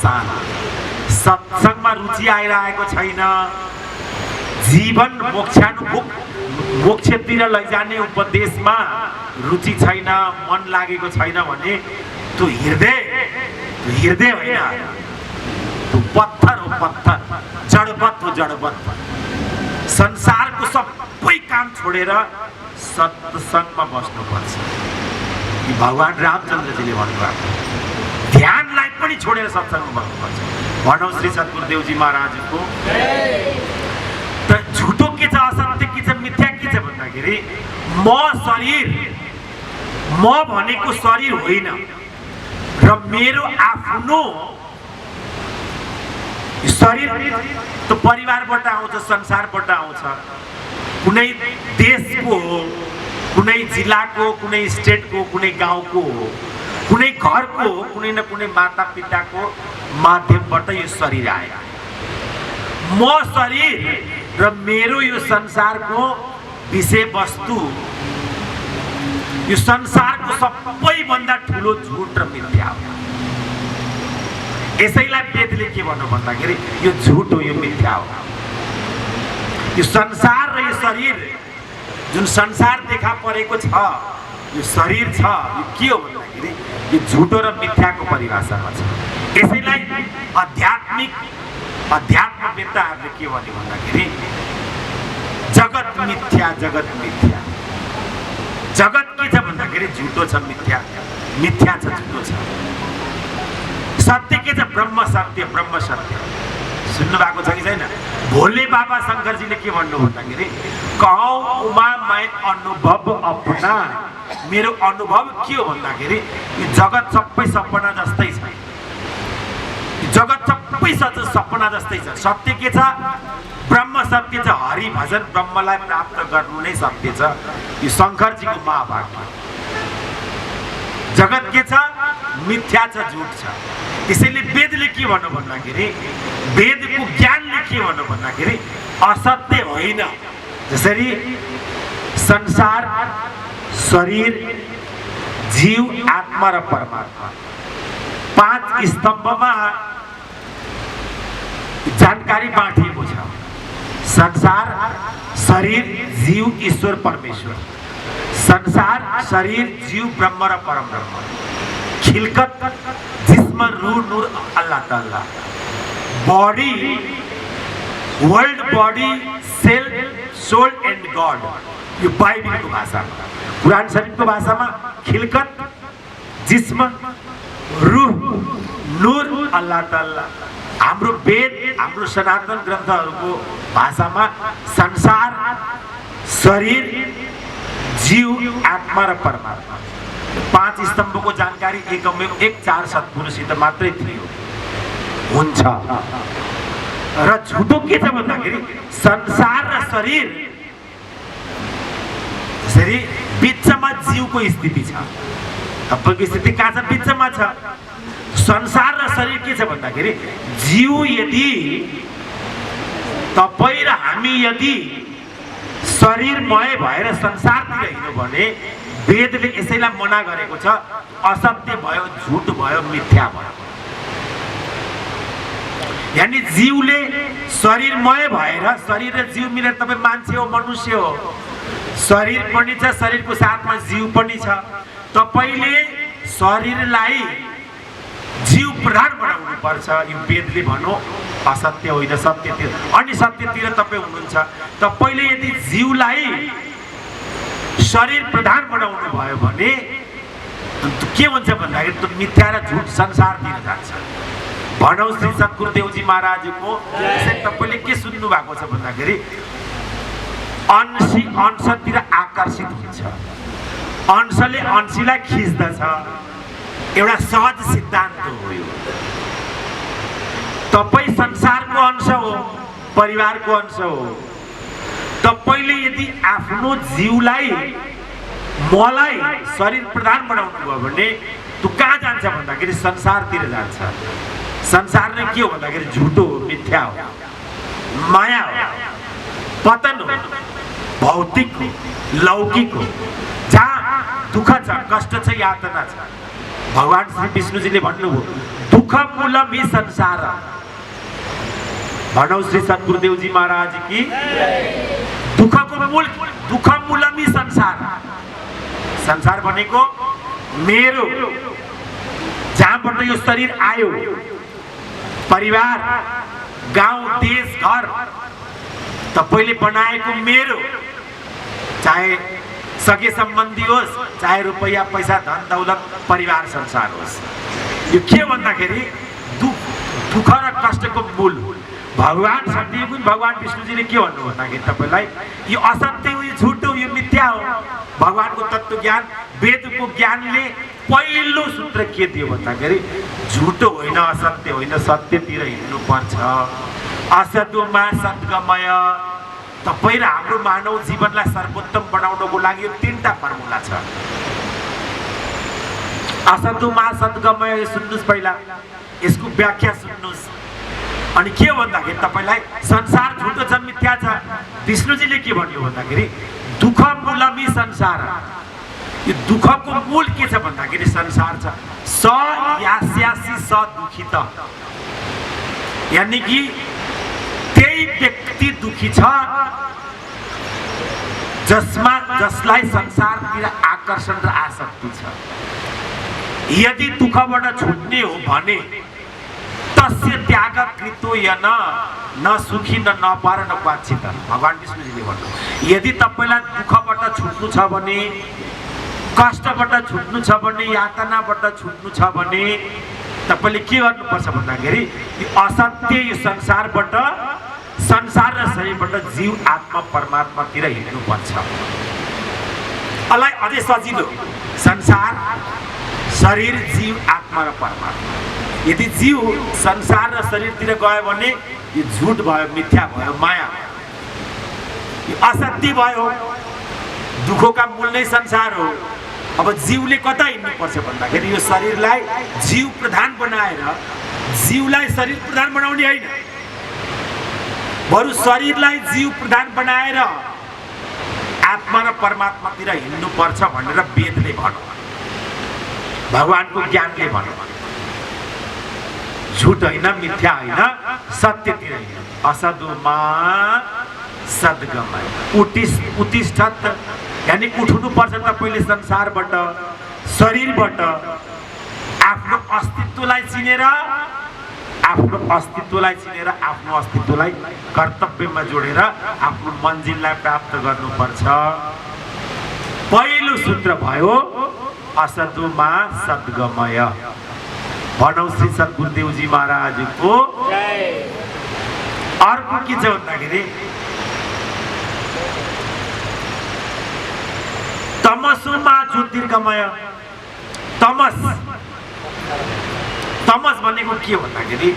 पाषाण। सत्संगमा रुचि आइरहेको छैन, जीवन मोक्षतिर लैजाने उपदेशमा रुचि छैन, मन लागेको छैन भने त्यो हृदय होइन, त्यो पत्थर हो, पत्थर, जडबत हो, जडबत। संसारको सबै काम छोडेर सत्संगमा बस्नुपर्छ। भगवान रामचन्द्रजीले भन्नुभएको, ध्यानलाई पनि छोडेर सत्संगमा बस्नुपर्छ। भनौँ श्री सद्गुरुदेवजी महाराजको। त झुटो के छ, असत्य के छ, मिथ्या के छ भन्दाखेरि म शरीर, म भनेको शरीर होइन र मेरो आफ्नो शरीर त परिवारबाट आउँछ, संसारबाट आउँछ, कुनै देशको हो, कुनै जिल्लाको, कुनै स्टेटको, कुनै गाउँको हो, कुनै घरको हो, कुनै न कुनै माता पिताको माध्यमबाट यो शरीर आयो। म शरीर र मेरो यो संसारको विषयवस्तु, यो संसारको सबैभन्दा ठुलो झुट र मिथ्या हो। यसैलाई वेदले के भन्नु भन्दाखेरि यो झुट हो, यो मिथ्या हो। यो संसार र यो शरीर, जुन संसार देखा परेको छ, यो शरीर छ, यो के हो भन्दाखेरि यो झुटो र मिथ्याको परिभाषामा छ। यसैलाई अध्यात्मवेत्ताहरूले के भन्यो भन्दाखेरि जगत मिथ्या, जगत मिथ्या। जगत के छ भन्दाखेरि झुटो छ, मिथ्या छ, झुटो छ। सत्य के छ? ब्रह्म सत्य, ब्रह्म सत्य। सुन्नु भएको छ कि छैन? भोले बाबा शंकरजीले के भन्नु भन्दाखेरि कहौं उमा मैं अनुभव अपना। मेरो अनुभव के हो भन्दाखेरि यो जगत सबै सपना जस्तै छ, जगत सबै सपना जस्तै छ। सत्य के छ? ब्रह्म सत्य छ, हरि भजन ब्रह्मलाई प्राप्त गर्नु नै सत्य छ। यो शंकरजीको महावाक्य। जगत के छ? मिथ्या छ, झुट छ। त्यसैले वेदले के भन्नु भन्दाखेरि, वेदको ज्ञानले के भन्नु भन्दाखेरि असत्य होइन। जसरी संसार, शरीर, जीव, आत्मा र परमात्मा, 5 स्तम्भमा जानकारी बाँडिएको छ। संसार, शरीर, जीव, ईश्वर, परमेश्वर। संसार, शरीर, जीव, ब्रह्म र परम ब्रह्म। खिलकत, जिस्म, रूह, नूर, अल्लाह ताला। Body, world, body, cell, soul and God. यो बाइबलको भाषामा। कुरान शरीफको भाषामा खिलकत, जिस्म, रूह, नूर, अल्लाह ताला। हाम्रो वेद, हाम्रो सनातन ग्रन्थहरूको भाषामा संसार, शरीर, जीव, आत्मा र परमात्मा। 5 स्तम्भको जानकारी एक 4 सद्गुरुसित मात्रै थियो, हुन्छ। र झुटो के छ भन्दाखेरि संसार र शरीर, यसरी बिचमा जीवको स्थिति छ। तपाईँको स्थिति कहाँ छ? बिचमा छ। संसार र शरीर के छ भन्दाखेरि जीव यदि, तपाईँ र हामी यदि शरीरमय भएर संसारतिर हिँड्यो भने वेदले यसैलाई मना गरेको छ, असत्य भयो, झुट भयो, मिथ्या भयो। यानी जीवले शरीरमय भएर, शरीर र जीव मिलेर तपाईँ मान्छे हो, मनुष्य हो। शरीर पनि छ, शरीरको साथमा जीव पनि छ। तपाईले शरीरलाई जीव प्रधान बनाउनु पर्छ। यो वेदले भनौँ असत्य होइन, सत्यतिर। अनि सत्यतिर तपाईँ हुनुहुन्छ। तपाईले यदि जीवलाई शरीर प्रधान बनाउनु भयो भने के हुन्छ भन्दाखेरि त्यो मिथ्या र झुट संसारतिर जान्छ। भनौँ श्री सद्गुरुदेवजी महाराजको तपाईँले के सुन्नु भएको छ भन्दाखेरि अंशतिर आकर्षित हुन्छ, अंशले अंशीलाई खिच्दछ। एउटा सहज सिद्धान्त हो यो। तपाईँ संसारको अंश हो, परिवारको अंश हो। तपाईले यदि आफ्नो जीवलाई, मलाई शरीर प्रधान बनाउनु भयो भने त्यो कहाँ जान्छ भन्दाखेरि संसारतिर जान्छ। संसार नै के हो भन्दाखेरि झुटो हो, मिथ्या हो, माया हो, पतन हो, भौतिक हो, लौकिक हो। जहाँ दुःख छ, कष्ट छ, यातना छ। भगवान श्री विष्णुजीले भन्नुभयो दुख मूलम ही संसार। भनौ श्री सद्गुरुदेवजी महाराज की। दुखको मूल, दुख मूलम ही संसार। संसार भनेको मेरो, जहाँबाट यो शरीर आयो, परिवार, गाउँ, देश, घर तपाईले बनाएको मेरो, चाहे सगे सम्बन्धी होस्, चाहे रुपैया पैसा धन दौलत परिवार संसार होस्, यो के भन्दाखेरि दुख र कष्टको मूल भगवान सत्यगुण भगवान विष्णुजीले के भन्नु भन्दाखेरि तपाईलाई यो असत्य हो, यो झुट हो, यो मिथ्या हो। भगवानको तत्त्व ज्ञान, वेदको ज्ञानले पहिलो सूत्र के दियो भन्दाखेरि झुट होइन, असत्य होइन, सत्यतिर हिँड्नु पर्छ। असतोमा सद्गमय। तपाईँ र हाम्रो मानव जीवनलाई सर्वोत्तम बनाउनको लागि यो तीनटा फर्मुला छ। असतोमा सद्गमय सुन्नुस्, पहिला यसको व्याख्या सुन्नुस्। अनि के भन्दाखेरि तपाईलाई संसार झुटो छ, मिथ्या छ। विष्णुजीले के भन्नु भन्दाखेरि दुख मूलमी संसार। यो दुखको मूल के छ भन्दाखेरि संसार छ। स यास्यासी स दुखित, यानी कि त्यही व्यक्ति दुखी छ जसलाई संसारतिर आकर्षण र आसक्ति छ। यदि दुखबाट छुट्ने हो भने तस्य त्याग कृतो यन न सुखी न नपार न क्वाचित। भगवान विष्णुजीले भन्नु, यदि तपाईलाई दुखबाट छुट्नु छ भने, कष्टबाट छुट्नु छ भने, यातनाबाट छुट्नु छ भने तपाईले के गर्नुपर्छ भन्दाखेरि यो असत्य, यो संसारबाट, संसार र शरीरबाट जीव आत्मा परमात्मातिर हिँड्नुपर्छ। अझै सजिलो, संसार, शरीर, जीव, आत्मा र परमात्मा। यदि जीव संसार र शरीरतिर गयो भने यो झुट भयो, मिथ्या भयो, माया भयो, यो असत्य भयो। दुखोका मूल नै संसार हो। अब जीवले कता हिँड्नुपर्छ भन्दाखेरि यो शरीरलाई जीव प्रधान बनाएर, जीवलाई शरीर प्रधान बनाउने होइन, बरु शरीरलाई जीव प्रधान बनाएर आत्मा र परमात्मातिर हिँड्नुपर्छ भनेर वेदले भन्यो, भगवानको ज्ञानले भन्यो। झुट होइन, मिथ्या होइन, सत्यतिर हिँड्नु। असदोमा सद्गमय। उत्तिष्ठत, यानी उठ्नु पर्छ तपाईले संसारबाट, शरीरबाट। आफ्नो अस्तित्वलाई चिनेर, आफ्नो अस्तित्वलाई कर्तव्यमा जोडेर आफ्नो मन्जिललाई प्राप्त गर्नुपर्छ। पहिलो सूत्र भयो असतोमा सद्गमय। भनौ श्री सद्गुरुदेवजी महाराजको। अर्को के छ भन्दाखेरि तमसोमा ज्योतिर्गमय। तमस, तमस भनेको के भन्दाखेरि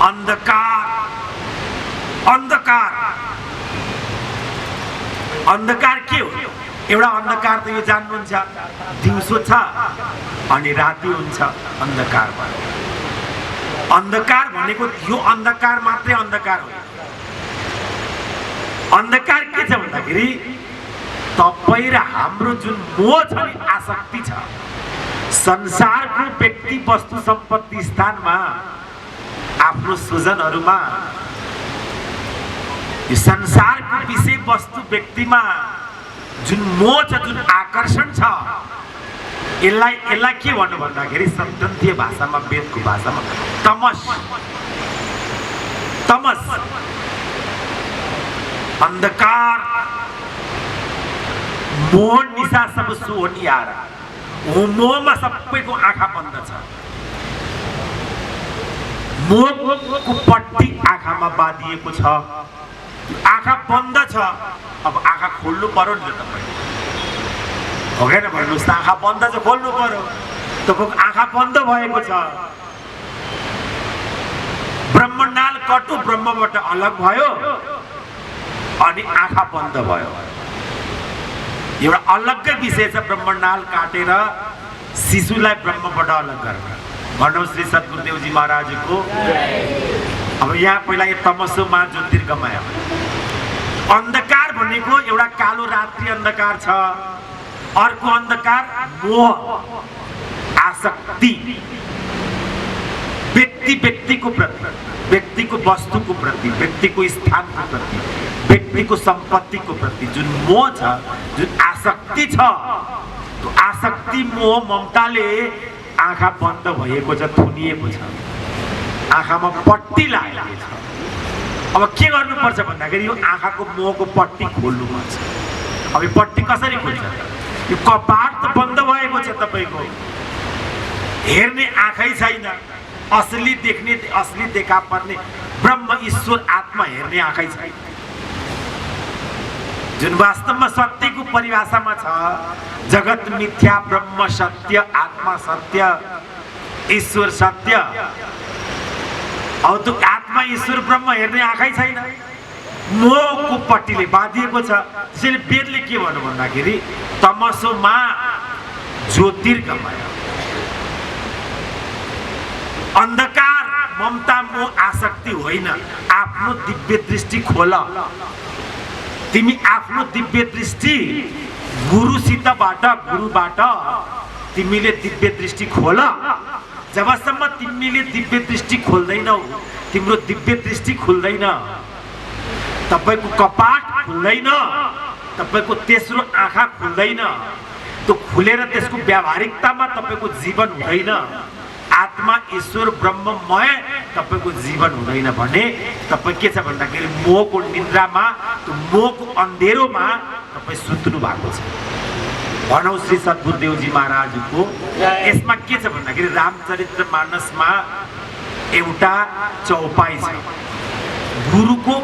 अन्धकार। अन्धकार, अन्धकार के हो? एउटा अन्धकार त यो जान्नुहुन्छ, दिउँसो छ अनि राति हुन्छ, अन्धकार भयो। अन्धकार भनेको यो अन्धकार मात्रै अन्धकार हो। अन्धकार के छ भन्दाखेरि तपाईँ र हाम्रो जुन मोह छ नि, आसक्ति छ, संसारको व्यक्ति वस्तु सम्पत्ति स्थानमा, आफ्नो स्वजनहरूमा, यो संसारको विषय वस्तु व्यक्तिमा जुन मोह छ, जुन आकर्षण छ, यसलाई के भन्नु भन्दाखेरि सन्तन्तीय भाषामा, वेदको भाषामा तमस। तमस, अन्धकार, मोह निशा सब सोनियारा। मोहमा सबैको आँखा बन्द छ। मोहको पट्टी आँखामा बाँधिएको छ, आँखा बन्द छ। अब आँखा खोल्नु पर्यो नि त तपाईँ, हो कि भन्नुहोस् त? आँखा बन्द छ, खोल्नु पर्यो। तपाईँको आँखा बन्द भएको छ। ब्रह्मनाल कटु ब्रह्मबाट अलग भयो अनि आँखा बन्द भयो। एउटा अलग्गै विषय छ ब्रह्मनाल काटेर शिशुलाई ब्रह्मबाट अलग गर्न। भनौ श्री सद्गुरुदेवजी महाराजको। अब यहाँ पहिला यो तमसोमा ज्योतिर्गमय। अन्धकार भनेको एउटा कालो रात्रि अन्धकार छ, अर्को अन्धकार मोह, आसक्ति। व्यक्तिको प्रति, व्यक्तिको वस्तुको प्रति, व्यक्तिको स्थानको प्रति, व्यक्तिको सम्पत्तिको प्रति जुन मोह छ, जुन आसक्ति छ, त्यो आसक्ति मोह ममताले आँखा बन्द भएको छ, थुनिएको छ, आँखामा पट्टी लागेको छ। अब के गर्नुपर्छ भन्दाखेरि यो आँखाको मोहको पट्टी खोल्नुपर्छ। अब यो पट्टी कसरी खोल्छ? यो कपाट त बन्द भएको छ, तपाईको हेर्ने आँखै छैन, असली देख्ने, असली देखा पर्ने ब्रह्म ईश्वर आत्मा हेर्ने आँखै छैन, जुन वास्तवमा सत्यको परिभाषामा छ जगत मिथ्या, ब्रह्म सत्य, आत्मा सत्य, ईश्वर सत्य। अब त्यो आत्मा ईश्वर ब्रह्म हेर्ने आँखै छैन, मोहको पट्टीले बाँधिएको छ। त्यसैले वेदले के भन्नु भन्दाखेरि तमसोमा ज्योतिर्गमय, अन्धकार ममता मोह आसक्ति होइन, आफ्नो दिव्य दृष्टि खोल। तिमी आफ्नो दिव्य दृष्टि गुरुबाट तिमीले दिव्य दृष्टि खोल। जबसम्म तिमीले दिव्य दृष्टि खोल्दैनौ, तिम्रो दिव्य दृष्टि खुल्दैन, तपाईको कपाट खुल्दैन, तपाईको तेस्रो आँखा खुल्दैन, त्यो खुलेर त्यसको व्यावहारिकतामा तपाईको जीवन हुँदैन, आत्मा ईश्वर ब्रह्ममय तपाईको जीवन हुँदैन भने तपाई के छ भन्दाखेरि मोहको निन्द्रामा, त्यो मोहको अन्धेरोमा तपाई सुत्नु भएको छ। भनौ श्री सद्गुरुदेवजी महाराजको यसमा के छ भन्दाखेरि रामचरितमानसमा एउटा चौपाई छ गुरुको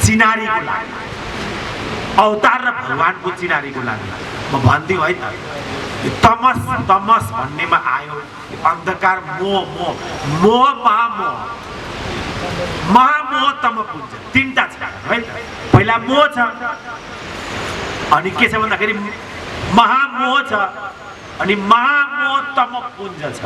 चिनारीको लागि, अवतार र भगवानको चिनारीको लागि। म भन्दिउ है त, यो तमस तमस भन्नेमा आयो अन्धकार, मोह मोह मोह महामोह, महामोह तमपुञ्ज, तीनटा छ है त। पहिला मोह छ, अनि के छ भन्दाखेरि महामोह छ, अनि महामोह तमपुञ्ज छ।